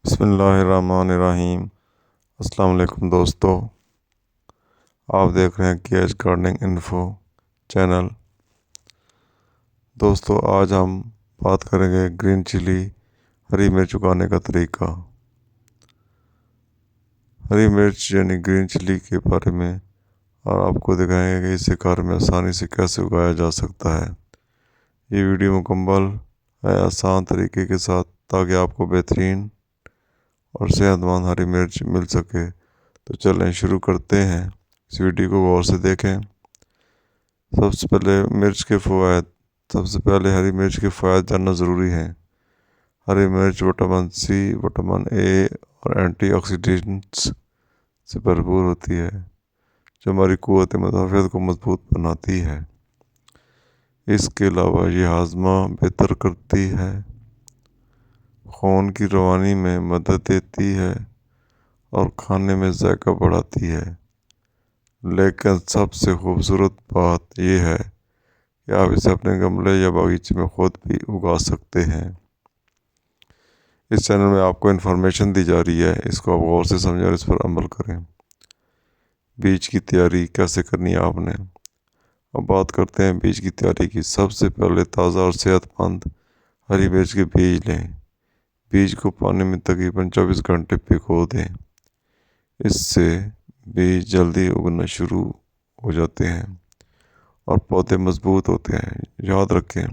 بسم اللہ الرحمن الرحیم۔ السلام علیکم دوستو، آپ دیکھ رہے ہیں کیچ گارڈننگ انفو چینل۔ دوستو آج ہم بات کریں گے گرین چلی ہری مرچ اگانے کا طریقہ، ہری مرچ یعنی گرین چلی کے بارے میں، اور آپ کو دکھائیں گے کہ اسے گھر میں آسانی سے کیسے اگایا جا سکتا ہے۔ یہ ویڈیو مکمل ہے آسان طریقے کے ساتھ تاکہ آپ کو بہترین اور صحت مند ہری مرچ مل سکے۔ تو چلیں شروع کرتے ہیں، اس ویڈیو کو غور سے دیکھیں۔ سب سے پہلے ہری مرچ کے فوائد جاننا ضروری ہے۔ ہری مرچ وٹامن سی، وٹامن اے اور اینٹی آکسیڈنٹس سے بھرپور ہوتی ہے جو ہماری قوت مدافعت کو مضبوط بناتی ہے۔ اس کے علاوہ یہ ہاضمہ بہتر کرتی ہے، خون کی روانی میں مدد دیتی ہے اور کھانے میں ذائقہ بڑھاتی ہے۔ لیکن سب سے خوبصورت بات یہ ہے کہ آپ اسے اپنے گملے یا باغیچے میں خود بھی اگا سکتے ہیں۔ اس چینل میں آپ کو انفارمیشن دی جا رہی ہے، اس کو آپ غور سے سمجھیں اور اس پر عمل کریں۔ بیج کی تیاری کیسے کرنی ہے آپ نے؟ اب بات کرتے ہیں بیج کی تیاری کی۔ سب سے پہلے تازہ اور صحت مند ہری مرچ کے بیج لیں۔ بیج کو پانی میں تقریباً 24 گھنٹے بھگو دیں، اس سے بیج جلدی اگنا شروع ہو جاتے ہیں اور پودے مضبوط ہوتے ہیں۔ یاد رکھیں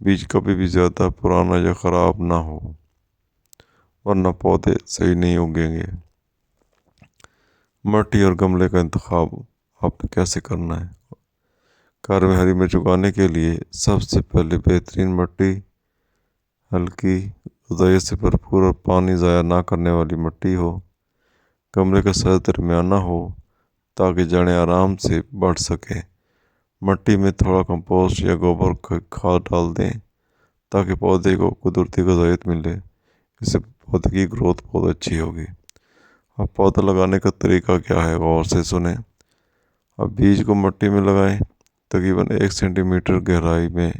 بیج کبھی بھی زیادہ پرانا یا خراب نہ ہو، ورنہ پودے صحیح نہیں اگیں گے۔ مٹی اور گملے کا انتخاب آپ نے کیسے کرنا ہے؟ گھر میں ہری مرچ اگانے کے لیے سب سے پہلے بہترین مٹی ہلکی غذائیت سے بھرپور اور پانی ضائع نہ کرنے والی مٹی ہو۔ گملے کا سائز درمیانہ ہو تاکہ جڑیں آرام سے بڑھ سکیں۔ مٹی میں تھوڑا کمپوسٹ یا گوبر کھاد ڈال دیں تاکہ پودے کو قدرتی غذائیت ملے۔ اس سے پودے کی گروتھ بہت اچھی ہوگی۔ اب پودا لگانے کا طریقہ کیا ہے، غور سے سنیں۔ اب بیج کو مٹی میں لگائیں، تقریباً 1 سینٹی میٹر گہرائی میں۔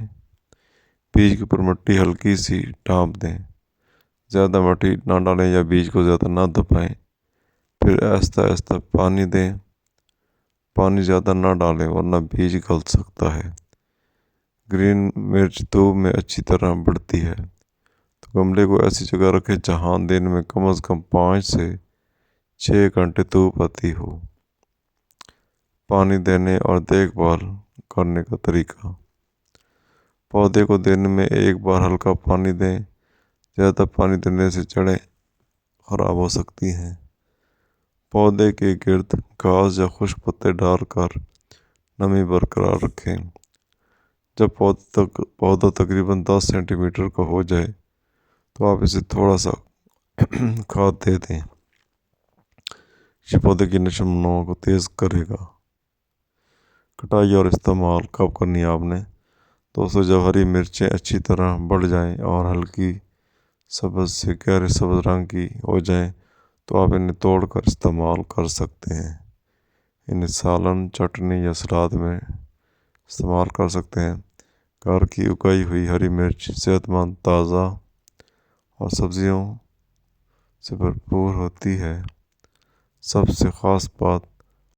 بیج کے اوپر مٹی ہلکی سی ڈھانپ دیں، زیادہ مٹی نہ ڈالیں یا بیج کو زیادہ نہ دبائیں۔ پھر آہستہ آہستہ پانی دیں، پانی زیادہ نہ ڈالیں ورنہ بیج گل سکتا ہے۔ گرین مرچ دھوپ میں اچھی طرح بڑھتی ہے، تو گملے کو ایسی جگہ رکھیں جہاں دن میں کم از کم 5 سے 6 گھنٹے دھوپ آتی ہو۔ پانی دینے اور دیکھ بھال کرنے کا طریقہ۔ پودے کو دن میں 1 بار ہلکا پانی دیں، زیادہ پانی دینے سے جڑیں خراب ہو سکتی ہیں۔ پودے کے گرد گھاس یا خشک پتے ڈال کر نمی برقرار رکھیں۔ جب پودا تقریباً 10 سینٹی میٹر کا ہو جائے تو آپ اسے تھوڑا سا کھاد دے دیں، یہ پودے کی نشو و نما کو تیز کرے گا۔ کٹائی اور استعمال کب کرنی ہے آپ نے؟ دوستو جب ہری مرچیں اچھی طرح بڑھ جائیں اور ہلکی سبز سے گہرے سبز رنگ کی ہو جائیں تو آپ انہیں توڑ کر استعمال کر سکتے ہیں۔ انہیں سالن، چٹنی یا سلاد میں استعمال کر سکتے ہیں۔ گھر کی اگائی ہوئی ہری مرچ صحت مند، تازہ اور سبزیوں سے بھرپور ہوتی ہے۔ سب سے خاص بات